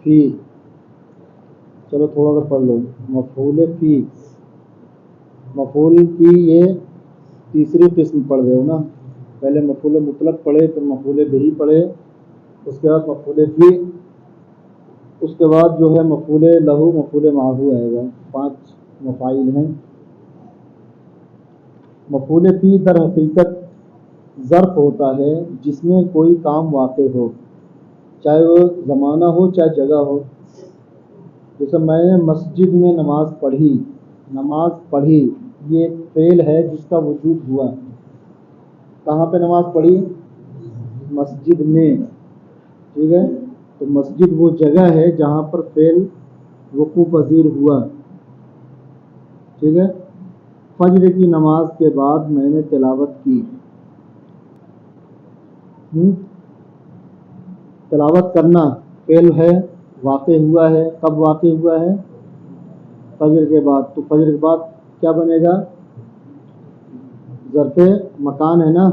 فی، چلو تھوڑا سا پڑھ لو. مفعول فی، مفعول کی یہ تیسری قسم پڑھ رہے ہو نا. پہلے مفعول مطلق پڑھے، پھر مفعول بہی پڑھے، اس کے بعد مفعول فی، اس کے بعد جو ہے مفعول لہو مفعول معہو آئے گا. 5 مفاعیل ہیں. مفعول فی در حقیقت ظرف ہوتا ہے جس میں کوئی کام واقع ہو، چاہے وہ زمانہ ہو چاہے جگہ ہو. جیسے میں نے مسجد میں نماز پڑھی، نماز پڑھی یہ ایک فعل ہے جس کا وجود ہوا. کہاں پہ نماز پڑھی؟ مسجد میں. ٹھیک ہے، تو مسجد وہ جگہ ہے جہاں پر فعل وقوع پذیر ہوا. ٹھیک ہے. فجر کی نماز کے بعد میں نے تلاوت کی. تلاوت کرنا فعل ہے، واقع ہوا ہے. کب واقع ہوا ہے؟ فجر کے بعد. تو فجر کے بعد کیا بنے گا؟ ظرف مکان ہے نا،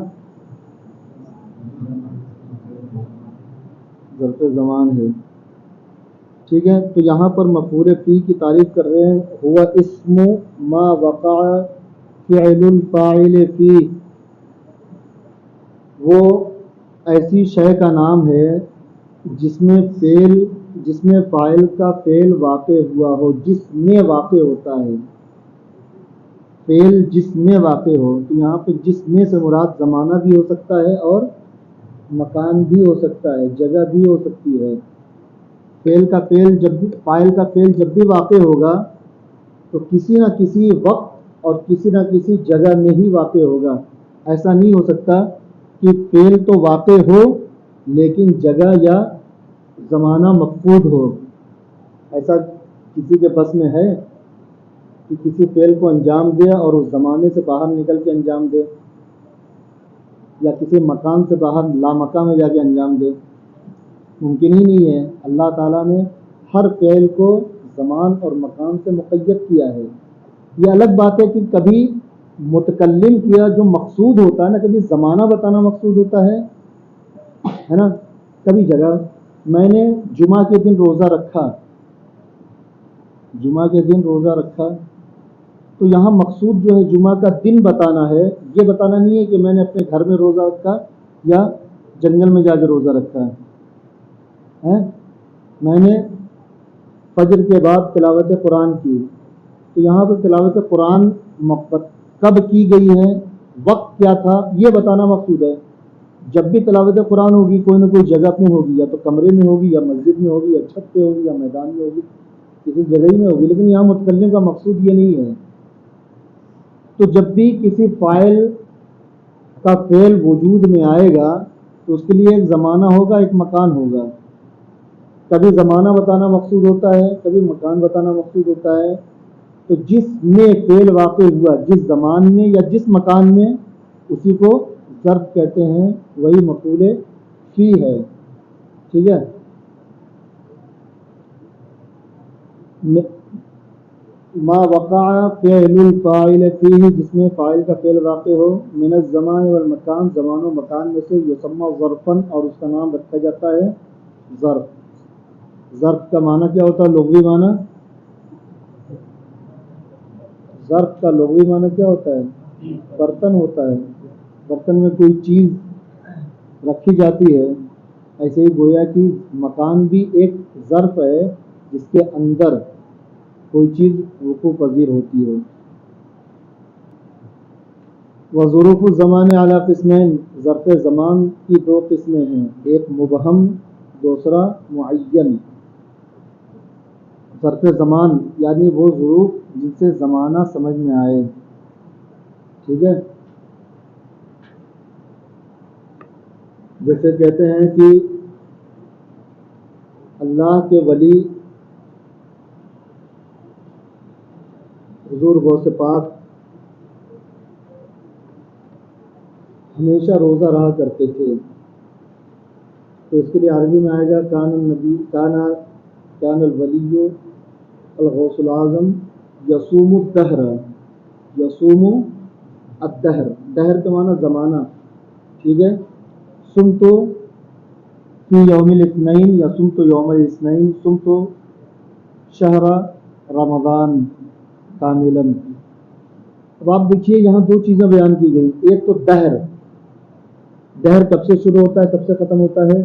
ظرف زمان ہے. ٹھیک ہے، تو یہاں پر مفعول فی کی تعریف کر رہے ہیں. ہوا اسم ما وقع فعل الفاعل فی، وہ ایسی شے کا نام ہے جس میں فاعل کا فعل واقع ہوا ہو، جس میں واقع ہوتا ہے. فعل جس میں واقع ہو، تو یہاں پہ جس میں سے مراد زمانہ بھی ہو سکتا ہے اور مکان بھی ہو سکتا ہے، جگہ بھی ہو سکتی ہے. فعل کا فعل جب بھی واقع ہوگا تو کسی نہ کسی وقت اور کسی نہ کسی جگہ میں ہی واقع ہوگا. ایسا نہیں ہو سکتا کہ فعل تو واقع ہو لیکن جگہ یا زمانہ مفقود ہو. ایسا کسی کے بس میں ہے کہ کسی فعل کو انجام دے اور اس زمانے سے باہر نکل کے انجام دے، یا کسی مکان سے باہر لامکان میں جا کے انجام دے؟ ممکن ہی نہیں ہے. اللہ تعالیٰ نے ہر فعل کو زمان اور مکان سے مقید کیا ہے. یہ الگ بات ہے کہ کبھی متکلم کیا جو مقصود ہوتا ہے نا، کبھی زمانہ بتانا مقصود ہوتا ہے نا، کبھی جگہ. میں نے جمعہ کے دن روزہ رکھا، جمعہ کے دن روزہ رکھا، تو یہاں مقصود جو ہے جمعہ کا دن بتانا ہے. یہ بتانا نہیں ہے کہ میں نے اپنے گھر میں روزہ رکھا یا جنگل میں جا کے روزہ رکھا ہے. میں نے فجر کے بعد تلاوت قرآن کی، تو یہاں پر تلاوت قرآن کب کی گئی ہے، وقت کیا تھا، یہ بتانا مقصود ہے. جب بھی تلاوت قرآن ہوگی کوئی نہ کوئی جگہ پہ ہوگی، یا تو کمرے میں ہوگی یا مسجد میں ہوگی یا چھت پہ ہوگی یا میدان میں ہوگی، کسی جگہ ہی میں ہوگی. لیکن یہاں متکلم کا مقصود یہ نہیں ہے. تو جب بھی کسی فاعل کا فعل وجود میں آئے گا تو اس کے لیے ایک زمانہ ہوگا، ایک مکان ہوگا. کبھی زمانہ بتانا مقصود ہوتا ہے، کبھی مکان بتانا مقصود ہوتا ہے. تو جس میں فعل واقع ہوا، جس زمان میں یا جس مکان میں، اسی کو ظرف کہتے ہیں، وہی مفعول فی ہے. ٹھیک ہے. ما وقع فعل الفاعل فیہ، جس میں فاعل کا فعل واقع ہو، من الزمان والمکان، زمان و مکان میں سے، یسمى ظرفا، اور اس کا نام رکھا جاتا ہے ظرف. ظرف کا معنی کیا ہوتا ہے؟ لغوی معنی. ظرف کا لغوی معنی کیا ہوتا ہے؟ برتن ہوتا ہے. برتن میں کوئی چیز رکھی جاتی ہے. ایسے ہی گویا کہ مکان بھی ایک ظرف ہے جس کے اندر کوئی چیز وقوع پذیر ہوتی ہے. وظروف الزمان علی قسمین، ظرف زمان کی 2 قسمیں ہیں، ایک مبہم، دوسرا معین. ظرف زمان یعنی وہ ظروف جن سے زمانہ سمجھ میں آئے. ٹھیک ہے. جیسے کہتے ہیں کہ اللہ کے ولی حضور غوث پاک ہمیشہ روزہ رہا کرتے تھے. تو اس کے لیے عربی میں آئے گا کان الولی الغوث العظم یصوم الدہر. یصوم الدہر، دہر کا معنی زمانہ. ٹھیک ہے. سمتو فی یوم الاثنین یا صمت یوم الاثنین صمت شہر رمضان کاملا. اب آپ دیکھیے یہاں دو چیزیں بیان کی گئی. ایک تو دہر. دہر کب سے شروع ہوتا ہے کب سے ختم ہوتا ہے؟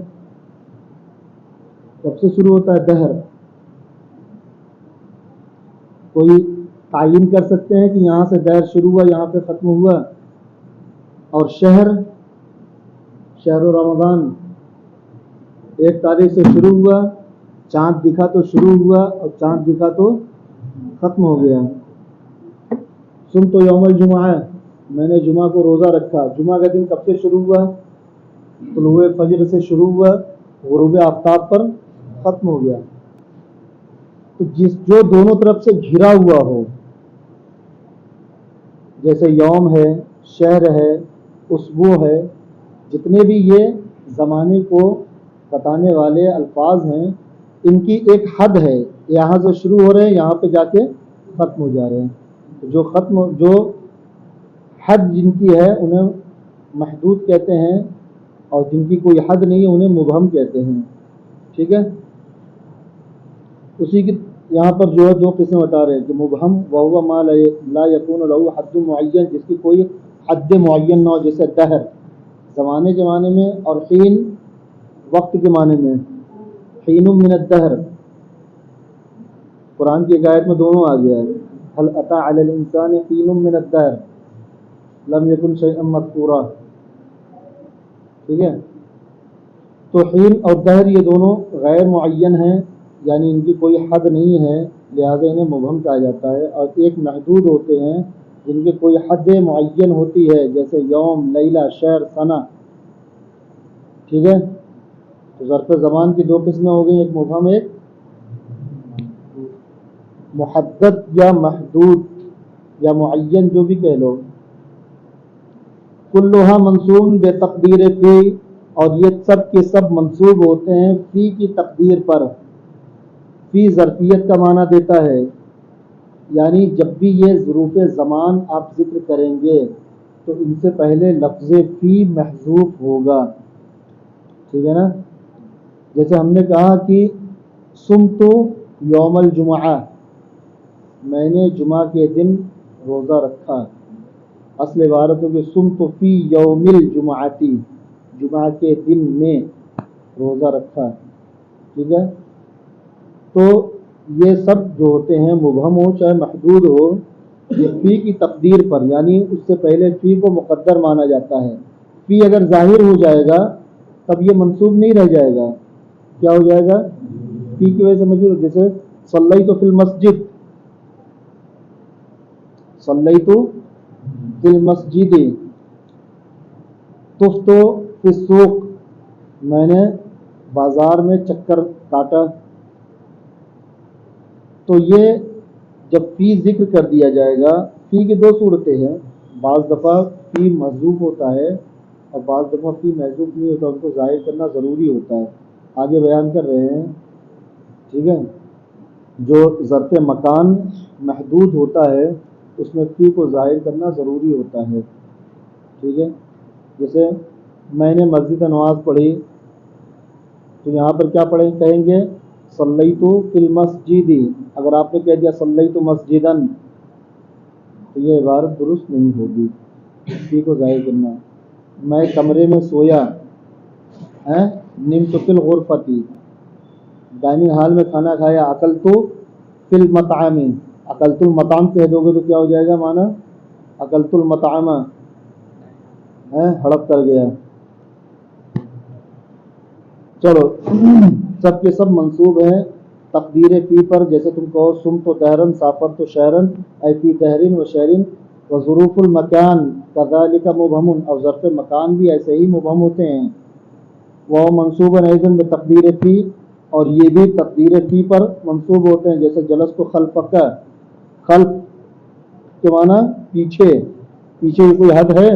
کب سے شروع ہوتا ہے دہر؟ کوئی تعین کر سکتے ہیں کہ یہاں سے دہر شروع ہوا یہاں پہ ختم ہوا؟ اور شہر رمضان ایک تاریخ سے شروع ہوا، چاند دکھا تو شروع ہوا اور چاند دکھا تو ختم ہو گیا. سن تو یوم الجمعہ ہے، میں نے جمعہ کو روزہ رکھا. جمعہ کا دن کب سے شروع ہوا؟ طلوع فجر سے شروع ہوا، غروب آفتاب پر ختم ہو گیا. تو جو دونوں طرف سے گھرا ہوا ہو، جیسے یوم ہے، شہر ہے، اسبوع ہے، جتنے بھی یہ زمانے کو بتانے والے الفاظ ہیں، ان کی ایک حد ہے. یہاں سے شروع ہو رہے ہیں یہاں پہ جا کے ختم ہو جا رہے ہیں. جو حد جن کی ہے انہیں محدود کہتے ہیں، اور جن کی کوئی حد نہیں ہے انہیں مبہم کہتے ہیں. ٹھیک ہے. اسی کی یہاں پر جو ہے دو قسم بتا رہے ہیں کہ مبہم وہو ما لا یکون له حد معین، جس کی کوئی حد معین نہ ہو، جیسے دہر زمانے میں، اور حین وقت کے معنی میں. حین من الدہر قرآن کی ایک آیت میں دونوں آ گیا ہے. هل اتى على الانسان حین من الدہر لم یکن شیئا مذکورا. ٹھیک ہے. تو حین اور دہر یہ دونوں غیر معین ہیں، یعنی ان کی کوئی حد نہیں ہے، لہذا انہیں مبہم کہا جاتا ہے. اور ایک محدود ہوتے ہیں جن کی کوئی حد معین ہوتی ہے، جیسے یوم، لیلہ، شہر، سنہ. ٹھیک ہے. تو ظرف زمان کی دو قسمیں ہو گئی، ایک مبہم ایک محدد یا محدود یا معین، جو بھی کہہ لو. کلھا منصوب بے تقدیر فی، اور یہ سب کے سب منصوب ہوتے ہیں فی کی تقدیر پر. فی ظرفیت کا معنی دیتا ہے، یعنی جب بھی یہ ظروف زمان آپ ذکر کریں گے تو ان سے پہلے لفظ فی محذوف ہوگا. ٹھیک ہے نا. جیسے ہم نے کہا کہ صمت یوم الجمعہ، میں نے جمعہ کے دن روزہ رکھا. اصل عبارت ہو کہ صمت فی یوم الجمعتی، جمعہ کے دن میں روزہ رکھا. ٹھیک ہے. تو یہ سب جو ہوتے ہیں مبہم ہو چاہے محدود ہو، یہ فی کی تقدیر پر، یعنی اس سے پہلے فی کو مقدر مانا جاتا ہے. فی اگر ظاہر ہو جائے گا تب یہ منصوب نہیں رہ جائے گا. کیا ہو جائے گا؟ فی کی وجہ سے مجھول. جیسے صلیت فی المسجد، صلیت فی المسجد. طفت فی السوق، میں نے بازار میں چکر کاٹا. تو یہ جب فی ذکر کر دیا جائے گا، فی کی دو صورتیں ہیں. بعض دفعہ فی محذوف ہوتا ہے اور بعض دفعہ فی محذوف نہیں ہوتا، ان کو ظاہر کرنا ضروری ہوتا ہے. آگے بیان کر رہے ہیں. ٹھیک ہے. جو ظرف مکان محدود ہوتا ہے اس میں فی کو ظاہر کرنا ضروری ہوتا ہے. ٹھیک ہے. جیسے میں نے مسجد نماز پڑھی، تو یہاں پر کیا پڑھیں کہیں گے؟ صلیت فی المسجد. اگر آپ نے کہہ دیا صلیت مسجدن تو یہ عبارت درست نہیں ہوگی. فی کو ظاہر کرنا. میں کمرے میں سویا، نمت فی الغرفۃ، ڈائننگ ہال میں کھانا کھایا. اکلت فی المطعم، اکلت المطعم کہہ دو گے تو کیا ہو جائے گا معنی؟ اکلت المطعم، ہڑپ کر گیا. چلو سب کے سب منصوب ہیں تقدیر فی پر. جیسے تم کہو صمت دہرن سافرت شہرن، اے فی دہرن و شہرن. و ظروف المکان کذالک مبہم، اور ظرف مکان بھی ایسے ہی مبہم ہوتے ہیں. وہ منصوب ایضا بتقدیر فی، اور یہ بھی تقدیر فی پر منصوب ہوتے ہیں. جیسے جلست خلفک، خلف کے معنی پیچھے. پیچھے کی کوئی حد ہے؟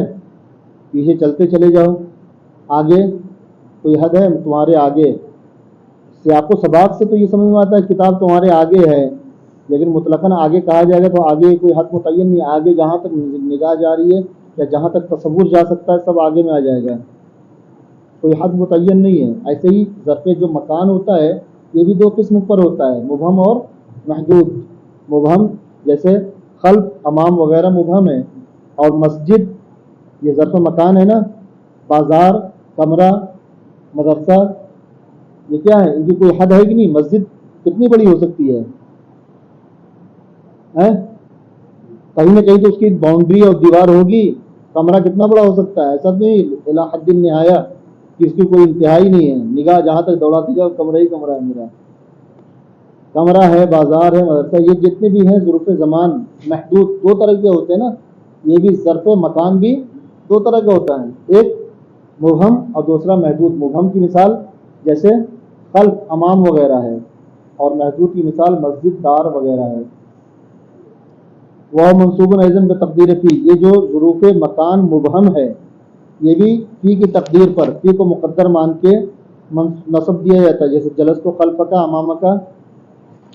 پیچھے چلتے چلے جاؤ. آگے کوئی حد ہے تمہارے آگے؟ سیاق و سباق سے تو یہ سمجھ میں آتا ہے کتاب تمہارے آگے ہے، لیکن مطلقاً آگے کہا جائے گا تو آگے کوئی حد متعین نہیں. آگے جہاں تک نگاہ جا رہی ہے یا جہاں تک تصور جا سکتا ہے سب آگے میں آ جائے گا. کوئی حد متعین نہیں ہے. ایسے ہی ظرف جو مکان ہوتا ہے یہ بھی دو قسم پر ہوتا ہے، مبہم اور محدود. مبہم جیسے خلف، امام وغیرہ مبہم ہے، اور مسجد یہ ظرف مکان ہے نا، بازار، کمرہ، مدرسہ، یہ کیا ہے؟ ان کی کوئی حد ہے کہ نہیں؟ مسجد کتنی بڑی ہو سکتی ہے؟ کہیں نہ کہیں تو اس کی باؤنڈری اور دیوار ہوگی. کمرہ کتنا بڑا ہو سکتا ہے؟ ایسا نہیں الی حد النہایہ کہ اس کی کوئی انتہائی نہیں ہے، نگاہ جہاں تک دوڑاتی جاؤ کمرہ ہی کمرہ ہے میرا. کمرہ ہے، بازار ہے، مدرسہ، یہ جتنے بھی ہیں ظروف زمان محدود دو طرح کے ہوتے ہیں نا. یہ بھی ظرف مکان بھی دو طرح کا ہوتا ہے، ایک مبہم اور دوسرا محدود. مبہم کی مثال جیسے خلف، امام وغیرہ ہے، اور محدود کی مثال مسجد، دار وغیرہ ہے. وہ منصوب ایضاً بتقدیر فی، یہ جو ظروف مکان مبہم ہے یہ بھی فی کی تقدیر پر، فی کو مقدر مان کے نصب دیا جاتا ہے. جیسے جلس تو خلف کا، امام کا،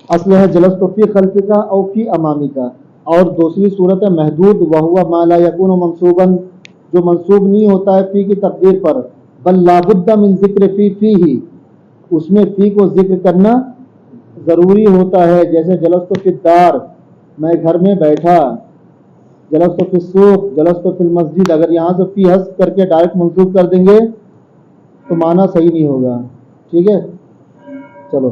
اصل ہے جلس تو فی خلف کا او فی امامی کا. اور دوسری صورت ہے محدود، وہوا ما لا یکون منصوبا، جو منصوب نہیں ہوتا ہے فی کی تقدیر پر، بل لابد من ذکر فی ہی، اس میں فی کو ذکر کرنا ضروری ہوتا ہے. جیسے جلس تو فی الدار، میں گھر میں بیٹھا. جلس تو فی السوق، جلس تو فی المسجد. اگر یہاں سے فی حذف کر کے ڈائریکٹ منصوب کر دیں گے تو معنی صحیح نہیں ہوگا. ٹھیک ہے، چلو.